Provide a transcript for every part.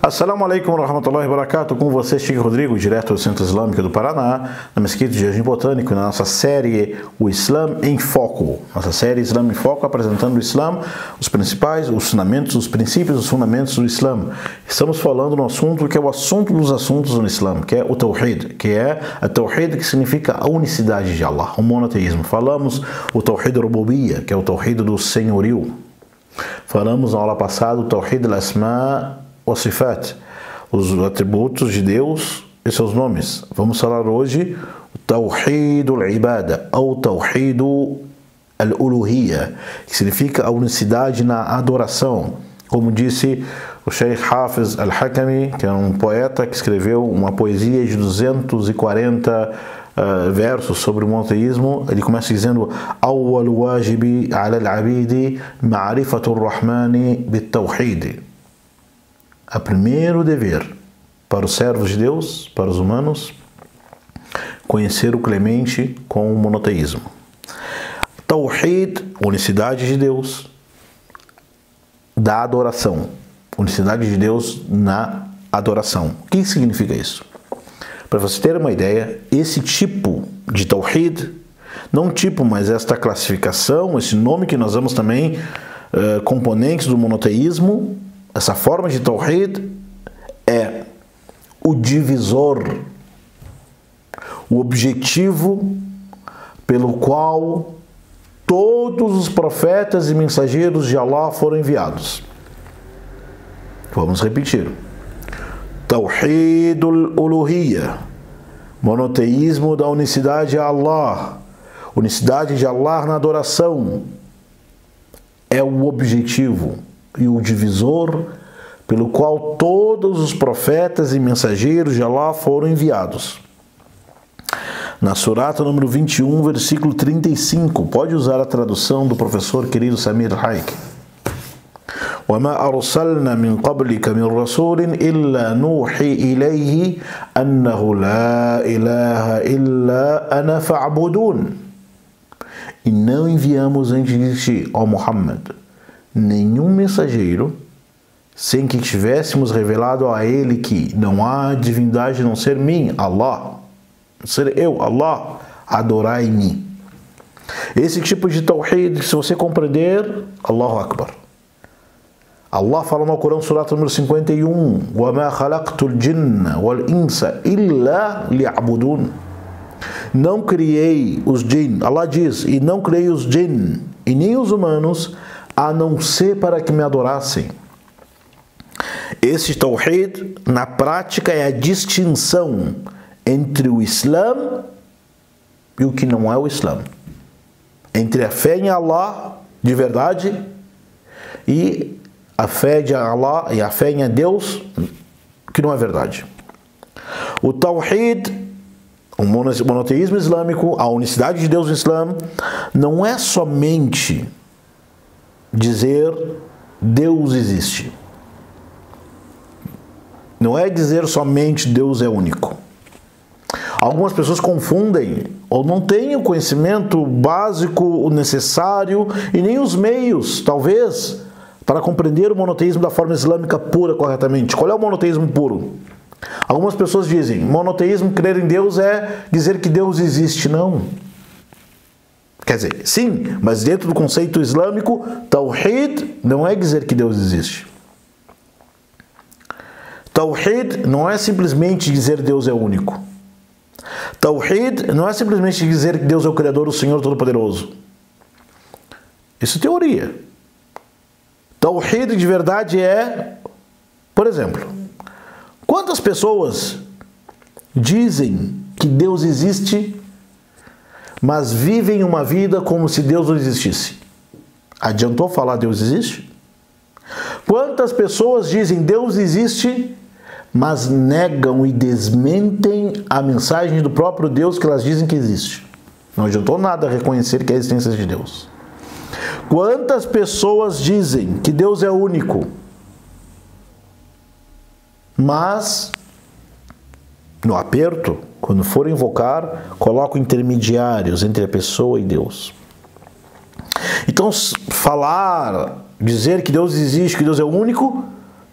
Assalamu alaikum wa rahmatullahi wa barakatuh. Com você, Chico Rodrigo, direto do Centro Islâmico do Paraná, na Mesquita de Jardim Botânico, na nossa série O Islã em Foco. Nossa série Islã em Foco, apresentando o Islã, os principais, os fundamentos, os princípios, os fundamentos do Islã. Estamos falando no assunto que é o assunto dos assuntos do Islã, que é o Tawhid, que é a Tawhid, que significa a unicidade de Allah, o monoteísmo. Falamos o Tawhid Rububiyya, que é o Tawhid do senhorio. Falamos na aula passada o Tawhid al-Asma wa Sifat, os atributos de Deus e seus nomes. Vamos falar hoje o Tawhid al-Ibada, ou Tawhid al-Uluhiyya, que significa a unicidade na adoração. Como disse o Sheikh Hafiz al-Hakami, que é um poeta que escreveu uma poesia de 240 versos sobre o monoteísmo. Ele começa dizendo: Awwal wajibi ala al-abidi ma'rifatu ar-Rahmani bit-Tawhid. O primeiro dever para os servos de Deus, para os humanos, conhecer o Clemente com o monoteísmo. Tawhid, unicidade de Deus, da adoração. Unicidade de Deus na adoração. O que significa isso? Para você ter uma ideia, esse tipo de Tawhid, não tipo, mas esta classificação, esse nome que nós damos também, componentes do monoteísmo, essa forma de Tawhid é o divisor, o objetivo pelo qual todos os profetas e mensageiros de Allah foram enviados. Vamos repetir. Tawhid al-Uluhiyya, monoteísmo da unicidade a Allah, unicidade de Allah na adoração, é o objetivo e o divisor pelo qual todos os profetas e mensageiros de Allah foram enviados. Na surata número 21, versículo 35, pode usar a tradução do professor querido Samir Haik. وَمَا أَرْسَلْنَا مِنْ قَبْلِكَ مِنْ رَسُولٍ إِلَّا نُوحِي إِلَيْهِ أَنَّهُ لَا إِلَهَ إِلَّا أَنَا فَاعْبُدُونَ. E não enviamos antes de ti, ó Muhammad, nenhum mensageiro, sem que tivéssemos revelado a ele que não há divindade a não ser mim, Allah, ser eu, Allah, adorai-me. Esse tipo de Tawhid, se você compreender, Allahu Akbar. Allah fala no Corão, surata número 51, وَمَا خَلَقْتُ الْجِنَّ وَالْإِنسَ إِلَّا لِيَعْبُدُونَ. Não criei os jinn, Allah diz, e não criei os jinn, e nem os humanos, a não ser para que me adorassem. Esse Tawhid, na prática, é a distinção entre o Islã e o que não é o Islã. Entre a fé em Allah, de verdade, e a fé de Allah e a fé em Deus, que não é verdade. O Tawhid, o monoteísmo islâmico, a unicidade de Deus no Islã, não é somente dizer Deus existe. Não é dizer somente Deus é único. Algumas pessoas confundem ou não têm o conhecimento básico, o necessário e nem os meios, talvez, para compreender o monoteísmo da forma islâmica pura corretamente. Qual é o monoteísmo puro? Algumas pessoas dizem, monoteísmo, crer em Deus, é dizer que Deus existe. Não. Quer dizer, sim, mas dentro do conceito islâmico, Tawhid não é dizer que Deus existe. Tawhid não é simplesmente dizer Deus é único. Tawhid não é simplesmente dizer que Deus é o Criador, o Senhor Todo-Poderoso. Isso é teoria. Tawhid de verdade é, por exemplo, quantas pessoas dizem que Deus existe, mas vivem uma vida como se Deus não existisse? Adiantou falar Deus existe? Quantas pessoas dizem Deus existe, mas negam e desmentem a mensagem do próprio Deus que elas dizem que existe? Não adiantou nada reconhecer que é a existência de Deus. Quantas pessoas dizem que Deus é único, mas no aperto, quando for invocar, colocam intermediários entre a pessoa e Deus? Então, falar, dizer que Deus existe, que Deus é único,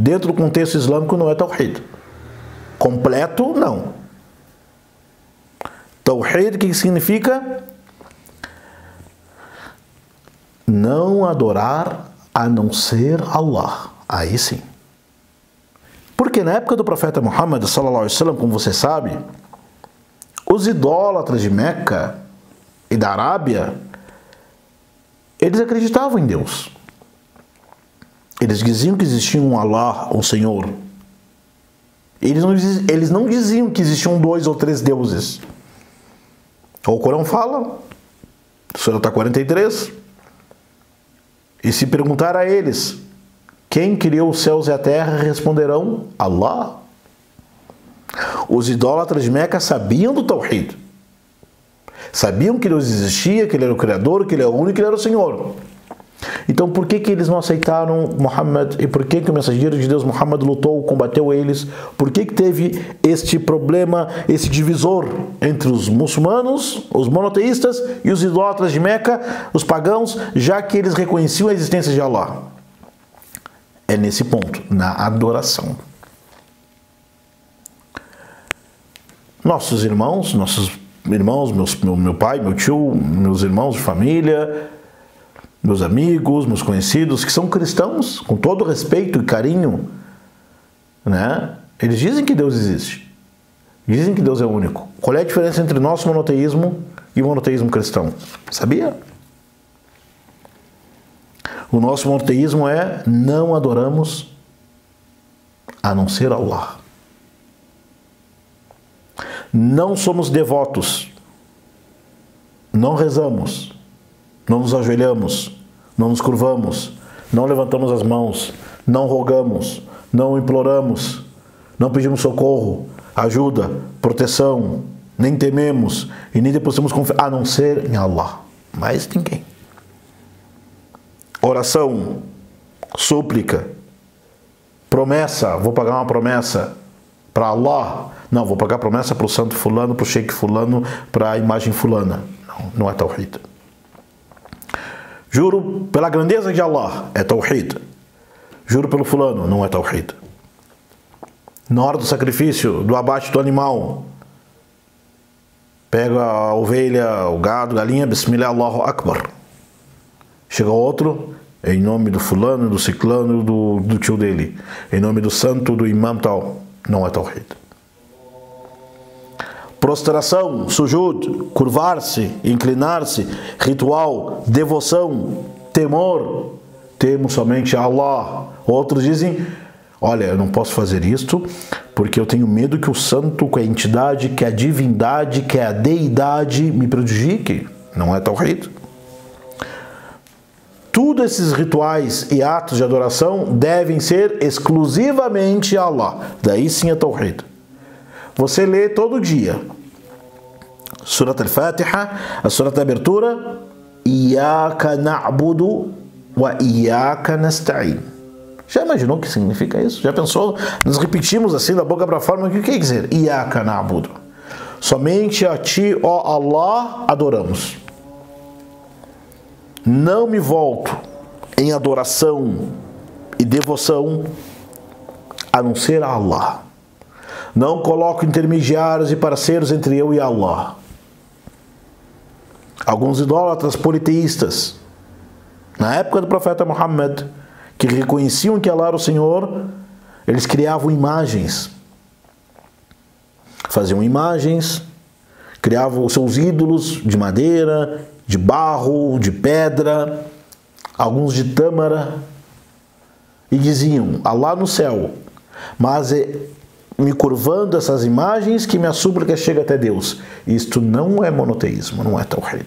dentro do contexto islâmico, não é Tawhid. Completo, não. Tawhid, o que significa? Não adorar a não ser Allah. Aí sim. Porque na época do profeta Muhammad, sallallahu alaihi wasallam, como você sabe, os idólatras de Meca e da Arábia, eles acreditavam em Deus. Eles diziam que existia um Allah, um Senhor. Eles não diziam que existiam 2 ou 3 deuses. O Corão fala, Surah 43, e se perguntar a eles, quem criou os céus e a terra, responderão, Allah. Os idólatras de Meca sabiam do Tawhid. Sabiam que Deus existia, que Ele era o Criador, que Ele é o único, que Ele era o Senhor. Então por que eles não aceitaram Muhammad? E por que o mensageiro de Deus Muhammad lutou, combateu eles? Por que teve este problema, esse divisor entre os muçulmanos, os monoteístas e os idólatras de Meca, os pagãos, já que eles reconheciam a existência de Allah? É nesse ponto, na adoração. Nossos irmãos, meu pai, meu tio, meus irmãos de família, meus amigos, meus conhecidos, que são cristãos, com todo respeito e carinho, né? Eles dizem que Deus existe. Dizem que Deus é único. Qual é a diferença entre nosso monoteísmo e o monoteísmo cristão? Sabia? O nosso monoteísmo é não adoramos a não ser Allah. Não somos devotos. Não rezamos. Não nos ajoelhamos, não nos curvamos, não levantamos as mãos, não rogamos, não imploramos, não pedimos socorro, ajuda, proteção, nem tememos e nem depositamos confiança, a não ser em Allah. Mais ninguém. Oração, súplica, promessa, vou pagar uma promessa para Allah. Não, vou pagar promessa para o santo fulano, para o sheik fulano, para a imagem fulana. Não é Tawhid. Juro pela grandeza de Allah, é Tawhid. Juro pelo fulano, não é Tawhid. Na hora do sacrifício, do abate do animal, pega a ovelha, o gado, a galinha, Bismillah, Allahu Akbar. Chega outro, em nome do fulano, do ciclano, do tio dele. Em nome do santo, do imam tal. Não é Tawhid. Prostração, sujud, curvar-se, inclinar-se, ritual, devoção, temor. Temos somente Allah. Outros dizem, olha, eu não posso fazer isto porque eu tenho medo que o santo, que a entidade, que a divindade, que a deidade me prejudique. Não é Tawhid. Todos esses rituais e atos de adoração devem ser exclusivamente a Allah. Daí sim é Tawhid. Você lê todo dia Surat al-Fatiha, a Surat da abertura, Iyaka na'budu wa Iyaka nasta'in. Já imaginou o que significa isso? Já pensou? Nós repetimos assim da boca para fora, mas o que quer dizer? Iyaka na'budu. Somente a ti, ó Allah, adoramos. Não me volto em adoração e devoção a não ser a Allah. Não coloco intermediários e parceiros entre eu e Allah. Alguns idólatras politeístas, na época do profeta Muhammad, que reconheciam que Allah era o Senhor, eles criavam imagens. Faziam imagens, criavam os seus ídolos de madeira, de barro, de pedra, alguns de tâmara, e diziam, Allah no céu, mas me curvando essas imagens que minha súplica chega até Deus. Isto não é monoteísmo, não é Tawhid.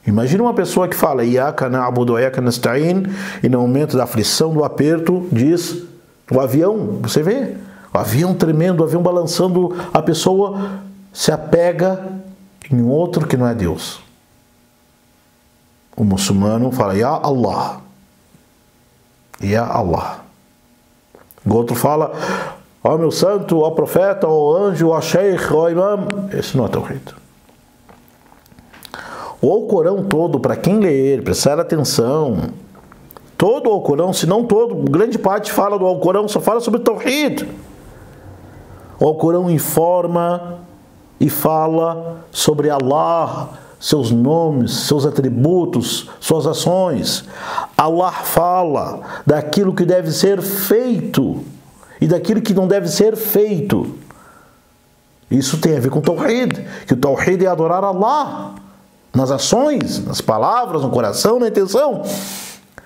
Imagina uma pessoa que fala Iyaka na'budu wa Iyaka nasta'in e no momento da aflição, do aperto, diz o avião, você vê, o avião tremendo, o avião balançando, a pessoa se apega em outro que não é Deus. O muçulmano fala Ya Allah, Ya Allah. O outro fala ó meu santo, ó profeta, ó anjo, ó sheikh, ó imam. Esse não é Tawhid. O Corão todo, para quem ler, prestar atenção, Todo o Alcorão, se não todo, grande parte fala do Alcorão, só fala sobre Tawhid. O Alcorão informa e fala sobre Allah, seus nomes, seus atributos, suas ações. Allah fala daquilo que deve ser feito e daquilo que não deve ser feito. Isso tem a ver com o Tawhid, que o Tawhid é adorar Allah nas ações, nas palavras, no coração, na intenção.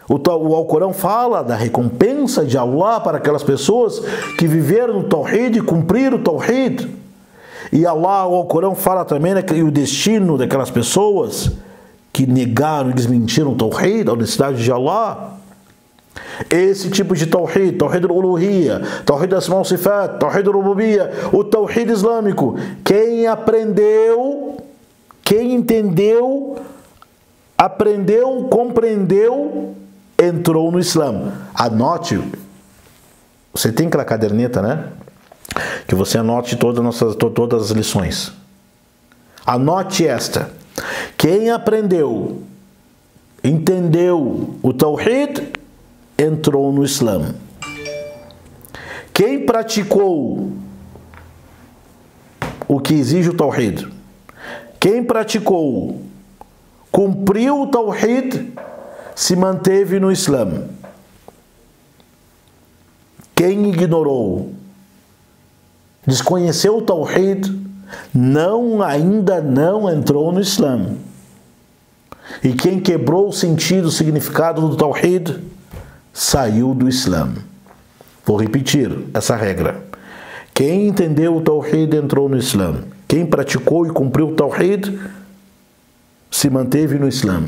O Alcorão fala da recompensa de Allah para aquelas pessoas que viveram no Tawhid e cumpriram o Tawhid. E Allah, o Alcorão fala também o destino daquelas pessoas que negaram e desmentiram o Tawhid, a honestidade de Allah. Esse tipo de Tawhid, Tawhid al-Uluhiyya, Tawhid al-Asma' wa-Sifat, Tawhid al-Rububiyya, o Tawhid islâmico, quem aprendeu, quem entendeu, aprendeu, compreendeu, entrou no Islã. Anote, você tem aquela caderneta, né? Que você anote todas as lições. Anote esta. Quem aprendeu, entendeu o Tawhid, entrou no Islã. Quem praticou o que exige o Tawhid, quem praticou, cumpriu o Tawhid, se manteve no Islã. Quem ignorou, desconheceu o Tawhid, ainda não entrou no Islã. E quem quebrou o sentido, o significado do Tawhid, saiu do Islã. Vou repetir essa regra. Quem entendeu o Tawhid entrou no Islã. Quem praticou e cumpriu o Tawhid se manteve no Islã.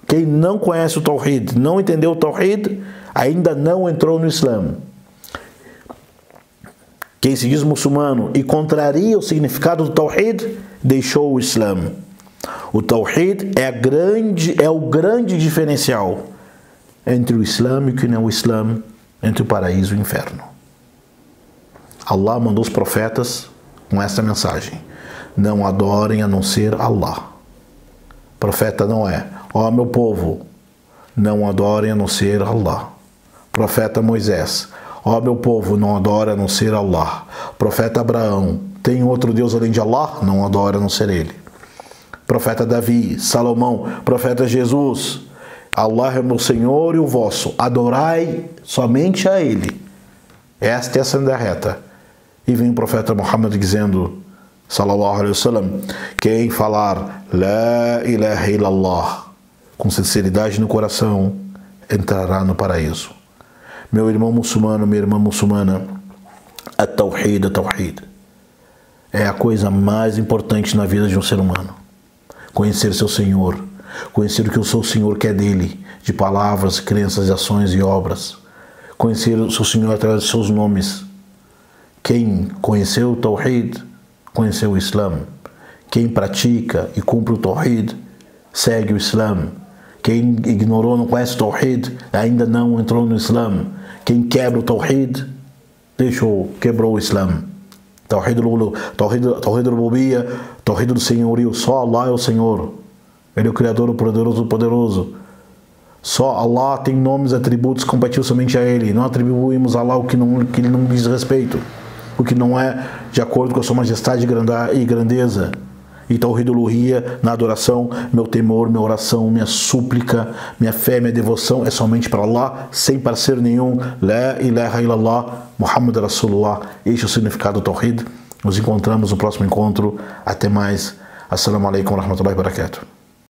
Quem não conhece o Tawhid, não entendeu o Tawhid, ainda não entrou no Islã. Quem se diz muçulmano e contraria o significado do Tawhid, deixou o Islã. O Tawhid é o grande diferencial entre o islâmico e não o Islã, entre o paraíso e o inferno. Allah mandou os profetas com essa mensagem: não adorem a não ser Allah. Profeta não é: ó meu povo, não adorem a não ser Allah. Profeta Moisés: ó meu povo, não adora a não ser Allah. Profeta Abraão: tem outro Deus além de Allah? Não adora a não ser Ele. Profeta Davi, Salomão, profeta Jesus: Allah é meu Senhor e o vosso, adorai somente a Ele. Esta é a senda reta. E vem o profeta Muhammad dizendo, sallallahu alaihi wasallam, quem falar La ilaha illallah com sinceridade no coração, entrará no paraíso. Meu irmão muçulmano, minha irmã muçulmana, a Tawhid é a coisa mais importante na vida de um ser humano. Conhecer seu Senhor, conhecer o que o seu Senhor quer dele, de palavras, crenças, ações e obras. Conhecer o seu Senhor através de seus nomes. Quem conheceu o Tawhid, conheceu o Islã. Quem pratica e cumpre o Tawhid, segue o Islã. Quem ignorou, não conhece o Tawhid, ainda não entrou no Islã. Quem quebra o Tawhid, quebrou o Islã. Tawhid al-Rububiyya, Tawhid do senhorio, só Allah é o Senhor. Ele é o Criador, o poderoso. Só Allah tem nomes, atributos compatíveis somente a Ele. Não atribuímos a Allah o que Ele não diz respeito, o que não é de acordo com a sua majestade e grandeza. E Tawhid al-Uluhiyya, na adoração, meu temor, minha oração, minha súplica, minha fé, minha devoção é somente para Allah, sem parceiro nenhum. La ilaha illallah, Muhammad Rasulullah. Este é o significado do Tawhid. Nos encontramos no próximo encontro. Até mais. Assalamu alaikum wa rahmatullahi wa barakatuh.